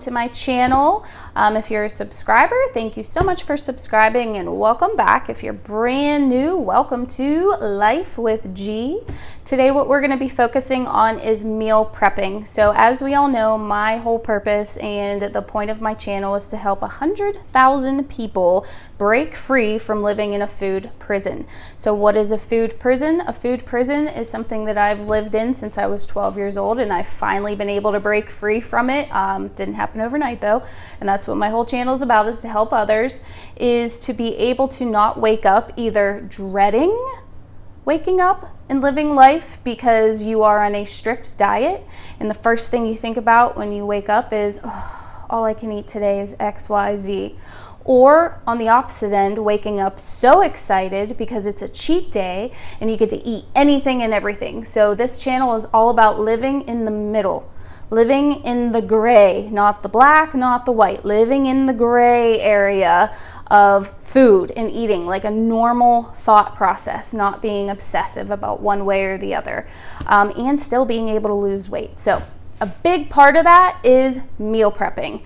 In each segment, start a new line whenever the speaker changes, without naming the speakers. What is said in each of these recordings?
to my channel. If you're a subscriber, thank you so much for subscribing and welcome back. If you're brand new, welcome to Life with G. Today what we're going to be focusing on is meal prepping. So as we all know, my whole purpose and the point of my channel is to help 100,000 people break free from living in a food prison. So what is a food prison? A food prison is something that I've lived in since I was 12 years old, and I've finally been able to break free from it. Didn't happen overnight though, and that's what my whole channel is about, is to help others, is to be able to not wake up either dreading waking up and living life because you are on a strict diet, and the first thing you think about when you wake up is, oh, all I can eat today is XYZ. Or on the opposite end, waking up so excited because it's a cheat day and you get to eat anything and everything. So this channel is all about living in the middle, living in the gray, not the black, not the white, living in the gray area of food and eating, like a normal thought process, not being obsessive about one way or the other, and still being able to lose weight. So a big part of that is meal prepping.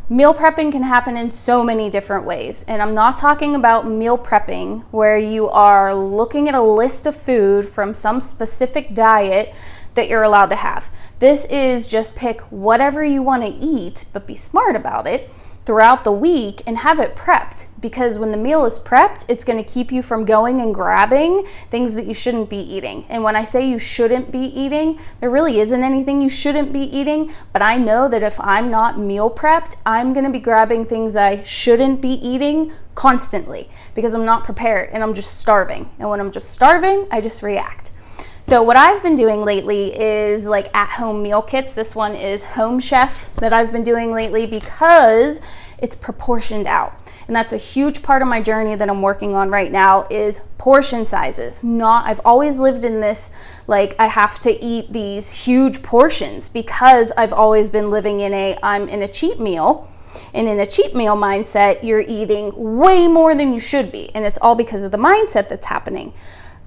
Meal prepping can happen in so many different ways, and I'm not talking about meal prepping where you are looking at a list of food from some specific diet that you're allowed to have. This is just pick whatever you want to eat, but be smart about it throughout the week and have it prepped, because when the meal is prepped, it's going to keep you from going and grabbing things that you shouldn't be eating. And when I say you shouldn't be eating, there really isn't anything you shouldn't be eating, but I know that if I'm not meal prepped, I'm going to be grabbing things I shouldn't be eating constantly because I'm not prepared and I'm just starving. And when I'm just starving, I just react. So what I've been doing lately is like at-home meal kits. This one is Home Chef that I've been doing lately because it's proportioned out. And that's a huge part of my journey that I'm working on right now, is portion sizes. I've always lived in this, like, I have to eat these huge portions because I've always been living in I'm in a cheat meal. And in a cheat meal mindset, you're eating way more than you should be. And it's all because of the mindset that's happening.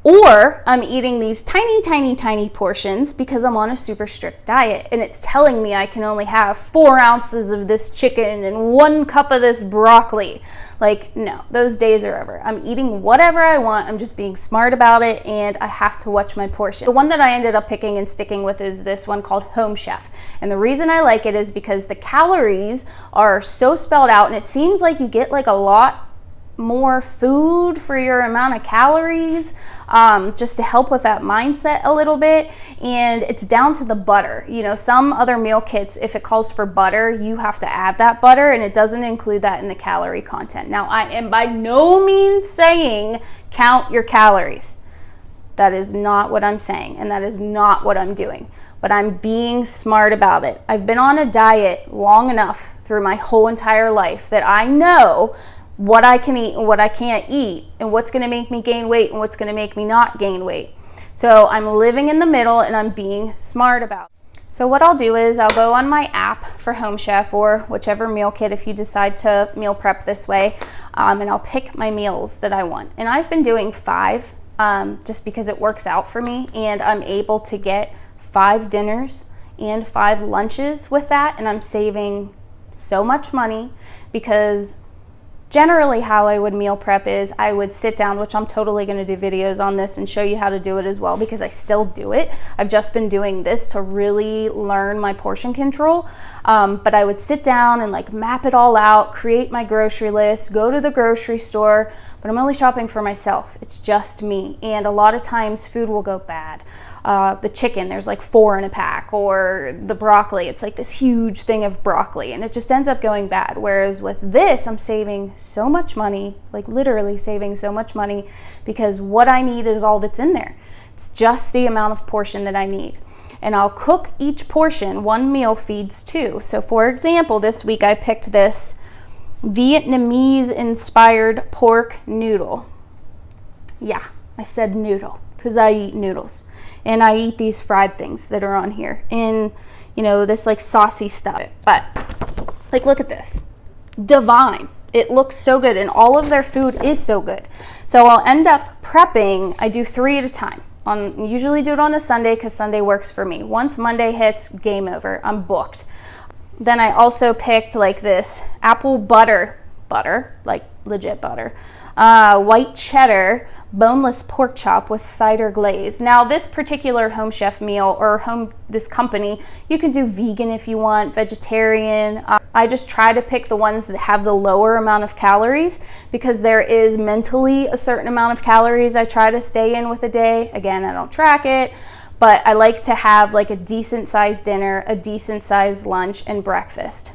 Or I'm eating these tiny, tiny, tiny portions because I'm on a super strict diet and it's telling me I can only have 4 ounces of this chicken and 1 cup of this broccoli. Like, no, those days are over. I'm eating whatever I want. I'm just being smart about it, and I have to watch my portion. The one that I ended up picking and sticking with is this one called Home Chef. And the reason I like it is because the calories are so spelled out, and it seems like you get like a lot more food for your amount of calories, just to help with that mindset a little bit. And it's down to the butter. You know, some other meal kits, if it calls for butter, you have to add that butter, and it doesn't include that in the calorie content. Now, I am by no means saying count your calories. That is not what I'm saying, and that is not what I'm doing, but I'm being smart about it. I've been on a diet long enough through my whole entire life that I know what I can eat and what I can't eat, and what's going to make me gain weight and what's going to make me not gain weight. So I'm living in the middle and I'm being smart about it. So what I'll do is I'll go on my app for Home Chef or whichever meal kit if you decide to meal prep this way, and I'll pick my meals that I want. And I've been doing 5 just because it works out for me, and I'm able to get 5 dinners and 5 lunches with that, and I'm saving so much money because generally how I would meal prep is I would sit down, which I'm totally going to do videos on this and show you how to do it as well because I still do it. I've just been doing this to really learn my portion control. But I would sit down and like map it all out, create my grocery list, go to the grocery store, but I'm only shopping for myself. It's just me. And a lot of times food will go bad. The chicken, there's like 4 in a pack, or the broccoli, it's like this huge thing of broccoli and it just ends up going bad. Whereas with this, I'm saving so much money, like literally saving so much money, because what I need is all that's in there. It's just the amount of portion that I need. And I'll cook each portion. 1 meal feeds 2. So for example, this week I picked this Vietnamese inspired pork noodle. Yeah, I said noodle because I eat noodles. And I eat these fried things that are on here in, you know, this like saucy stuff. But like, look at this. Divine. It looks so good, and all of their food is so good. So I'll end up prepping. I do 3 at a time. Usually do it on a Sunday because Sunday works for me. Once Monday hits, game over. I'm booked. Then I also picked like this apple butter, like legit butter, white cheddar, boneless pork chop with cider glaze. Now this particular Home Chef meal, or this company, you can do vegan if you want, vegetarian. I just try to pick the ones that have the lower amount of calories, because there is mentally a certain amount of calories I try to stay in with a day. Again, I don't track it, but I like to have like a decent sized dinner, a decent sized lunch, and breakfast.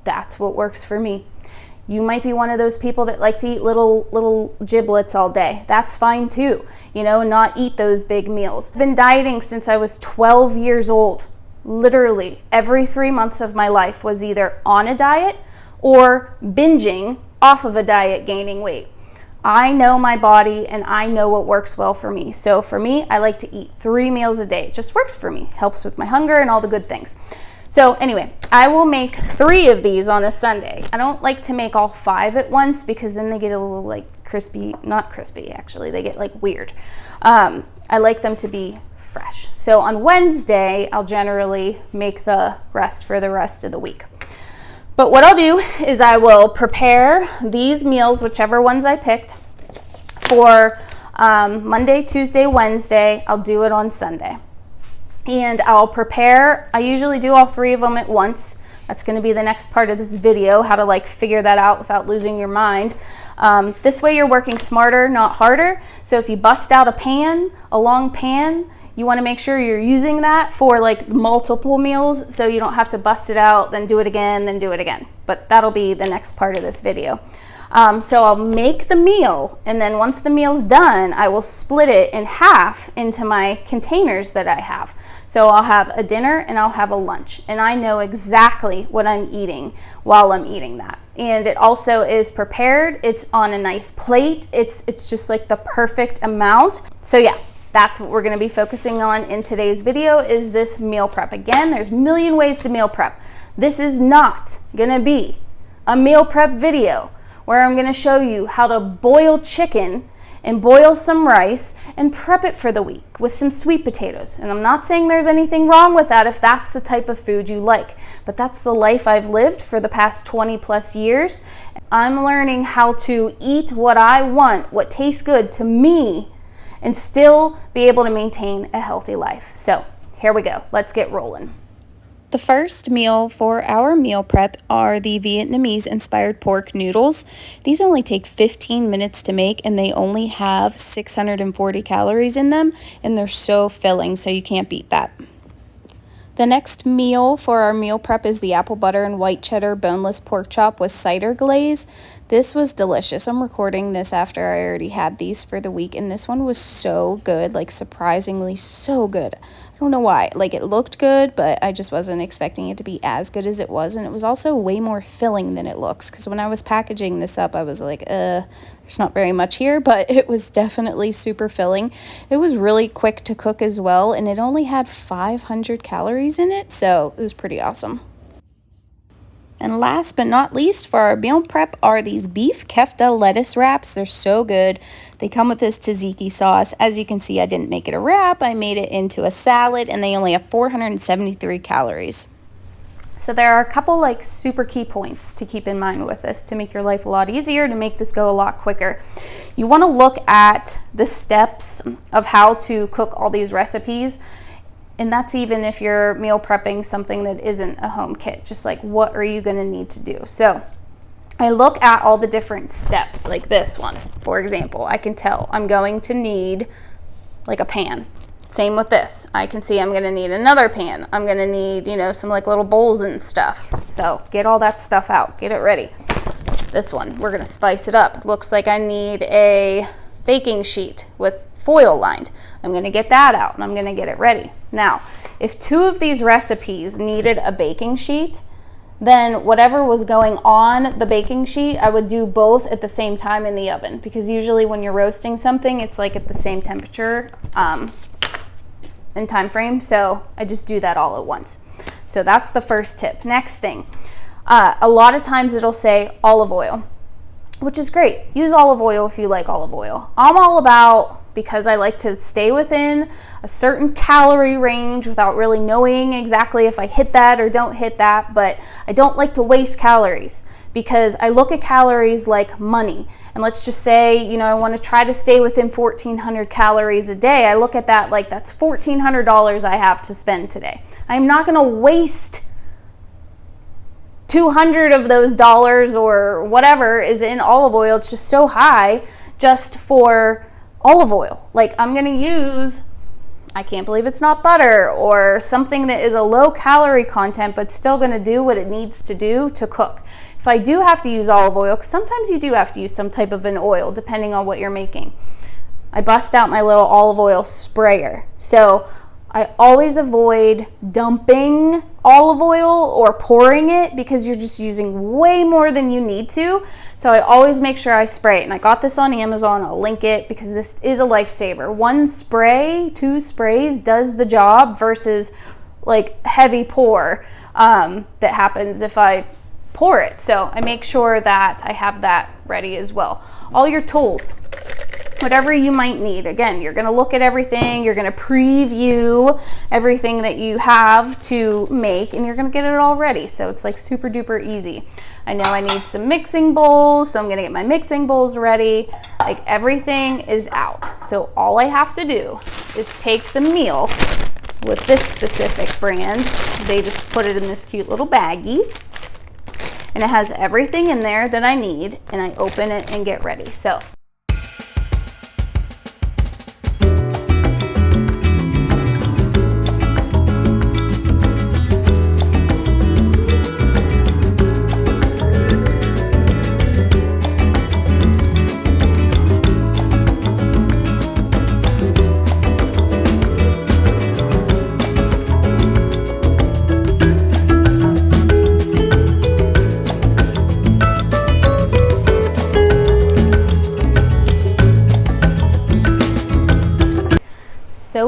That's what works for me. You might be one of those people that like to eat little giblets all day. That's fine too, you know, not eat those big meals. I've been dieting since I was 12 years old. Literally every 3 months of my life was either on a diet or binging off of a diet, gaining weight. I know my body and I know what works well for me. So for me, I like to eat 3 meals a day. It just works for me. Helps with my hunger and all the good things. So anyway, I will make 3 of these on a Sunday. I don't like to make all 5 at once, because then they get a little like crispy, not crispy actually, they get like weird. I like them to be fresh. So on Wednesday, I'll generally make the rest for the rest of the week. But what I'll do is I will prepare these meals, whichever ones I picked, for Monday, Tuesday, Wednesday. I'll do it on Sunday. And I'll prepare, I usually do all 3 of them at once. That's going to be the next part of this video, how to like figure that out without losing your mind. This way you're working smarter, not harder. So if you bust out a long pan, you want to make sure you're using that for like multiple meals, so you don't have to bust it out, then do it again, then do it again. But that'll be the next part of this video. So I'll make the meal, and then once the meal's done, I will split it in half into my containers that I have. So I'll have a dinner and I'll have a lunch, and I know exactly what I'm eating while I'm eating that. And it also is prepared. It's on a nice plate. It's just like the perfect amount. So yeah, that's what we're going to be focusing on in today's video, is this meal prep. Again, there's a million ways to meal prep. This is not going to be a meal prep video where I'm going to show you how to boil chicken and boil some rice and prep it for the week with some sweet potatoes. And I'm not saying there's anything wrong with that if that's the type of food you like, but that's the life I've lived for the past 20 plus years. I'm learning how to eat what I want, what tastes good to me, and still be able to maintain a healthy life. So here we go. Let's get rolling. The first meal for our meal prep are the Vietnamese inspired pork noodles. These only take 15 minutes to make, and they only have 640 calories in them, and they're so filling, so you can't beat that. The next meal for our meal prep is the apple butter and white cheddar boneless pork chop with cider glaze. This was delicious. I'm recording this after I already had these for the week, and this one was so good, like surprisingly so good. I don't know why. Like, it looked good, but I just wasn't expecting it to be as good as it was, and it was also way more filling than it looks, because when I was packaging this up, I was like, there's not very much here, but it was definitely super filling. It was really quick to cook as well, and it only had 500 calories in it, so it was pretty awesome. And last but not least for our meal prep are these beef kefta lettuce wraps. They're so good. They come with this tzatziki sauce. As you can see, I didn't make it a wrap. I made it into a salad, and they only have 473 calories. So there are a couple like super key points to keep in mind with this to make your life a lot easier, to make this go a lot quicker. You want to look at the steps of how to cook all these recipes. And that's even if you're meal prepping something that isn't a home kit, just like what are you going to need to do. So I look at all the different steps, like this one, for example. I can tell I'm going to need like a pan. Same with this. I can see I'm going to need another pan. I'm going to need, some like little bowls and stuff. So get all that stuff out, get it ready. This one, we're going to spice it up. Looks like I need a baking sheet with foil lined. I'm going to get that out and I'm going to get it ready. Now, if 2 of these recipes needed a baking sheet, then whatever was going on the baking sheet, I would do both at the same time in the oven, because usually when you're roasting something, it's like at the same temperature and time frame. So I just do that all at once. So that's the first tip. Next thing, a lot of times it'll say olive oil, which is great. Use olive oil if you like olive oil. I'm all about because I like to stay within a certain calorie range without really knowing exactly if I hit that or don't hit that. But I don't like to waste calories because I look at calories like money. And let's just say, you know, I want to try to stay within 1,400 calories a day. I look at that like that's $1,400 I have to spend today. I'm not going to waste 200 of those dollars or whatever is in olive oil. It's just so high just for olive oil. Like, I'm going to use, I can't believe it's not butter or something that is a low calorie content but still going to do what it needs to do to cook. If I do have to use olive oil, because sometimes you do have to use some type of an oil depending on what you're making, I bust out my little olive oil sprayer. So I always avoid dumping olive oil or pouring it because you're just using way more than you need to. So I always make sure I spray it. And I got this on Amazon. I'll link it because this is a lifesaver. One spray, 2 sprays does the job versus like heavy pour that happens if I pour it. So I make sure that I have that ready as well. All your tools, whatever you might need. Again, you're going to look at everything. You're going to preview everything that you have to make, and you're going to get it all ready. So it's like super duper easy. I know I need some mixing bowls, so I'm going to get my mixing bowls ready. Like, everything is out. So all I have to do is take the meal with this specific brand. They just put it in this cute little baggie, and it has everything in there that I need, and I open it and get ready. So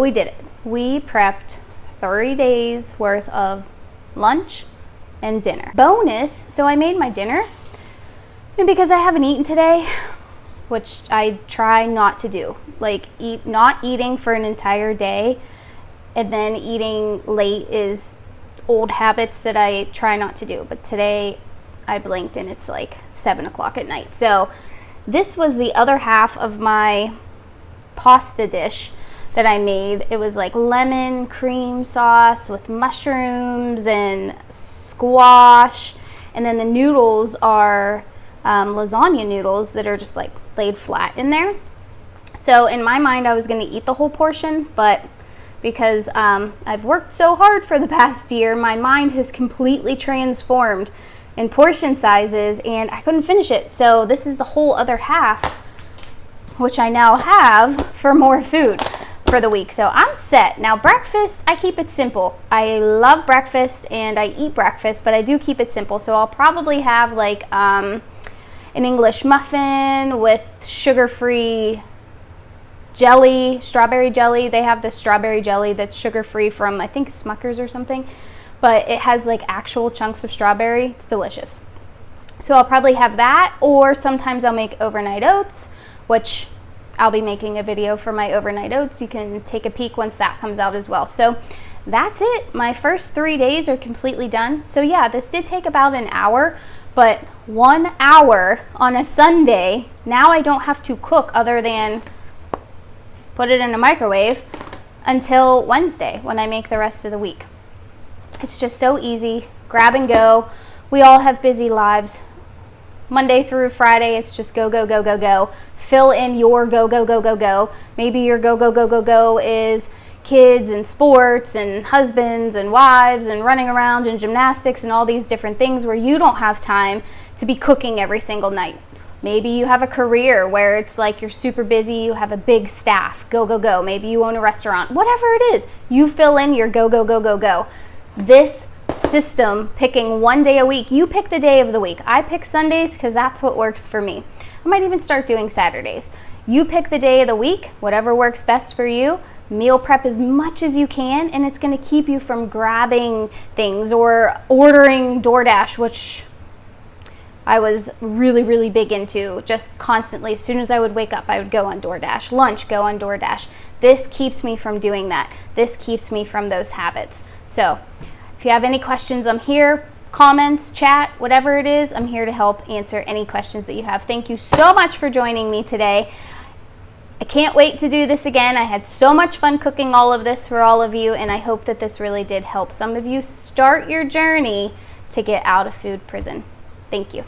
we did it. We prepped 30 days worth of lunch and dinner. Bonus, so I made my dinner, and because I haven't eaten today, which I try not to do, like not eating for an entire day and then eating late is old habits that I try not to do. But today I blinked and it's like 7 o'clock at night. So this was the other half of my pasta dish that I made. It was like lemon cream sauce with mushrooms and squash, and then the noodles are lasagna noodles that are just like laid flat in there. So in my mind I was going to eat the whole portion, but because I've worked so hard for the past year, my mind has completely transformed in portion sizes and I couldn't finish it. So this is the whole other half, which I now have for more food for the week. So I'm set. Now breakfast, I keep it simple. I love breakfast and I eat breakfast, but I do keep it simple. So I'll probably have like an English muffin with sugar-free jelly, strawberry jelly. They have this strawberry jelly that's sugar-free from, I think, Smucker's or something, but it has like actual chunks of strawberry. It's delicious. So I'll probably have that, or sometimes I'll make overnight oats, which I'll be making a video for my overnight oats. You can take a peek once that comes out as well. So that's it. My first 3 days are completely done. So yeah, this did take about an hour, but 1 hour on a Sunday, now I don't have to cook other than put it in a microwave until Wednesday when I make the rest of the week. It's just so easy, grab and go. We all have busy lives. Monday through Friday, it's just go, go, go, go, go. Fill in your go, go, go, go, go. Maybe your go, go, go, go, go is kids and sports and husbands and wives and running around and gymnastics and all these different things where you don't have time to be cooking every single night. Maybe you have a career where it's like you're super busy, you have a big staff, go, go, go. Maybe you own a restaurant, whatever it is, you fill in your go, go, go, go, go. This system, picking 1 day a week, you pick the day of the week. I pick Sundays because that's what works for me. I might even start doing Saturdays. You pick the day of the week, whatever works best for you. Meal prep as much as you can, and it's going to keep you from grabbing things or ordering DoorDash, which I was really, really big into. Just constantly, as soon as I would wake up, I would go on DoorDash. Lunch, go on DoorDash. This keeps me from doing that. This keeps me from those habits. So if you have any questions, I'm here. Comments, chat, whatever it is, I'm here to help answer any questions that you have. Thank you so much for joining me today. I can't wait to do this again. I had so much fun cooking all of this for all of you, and I hope that this really did help some of you start your journey to get out of food prison. Thank you.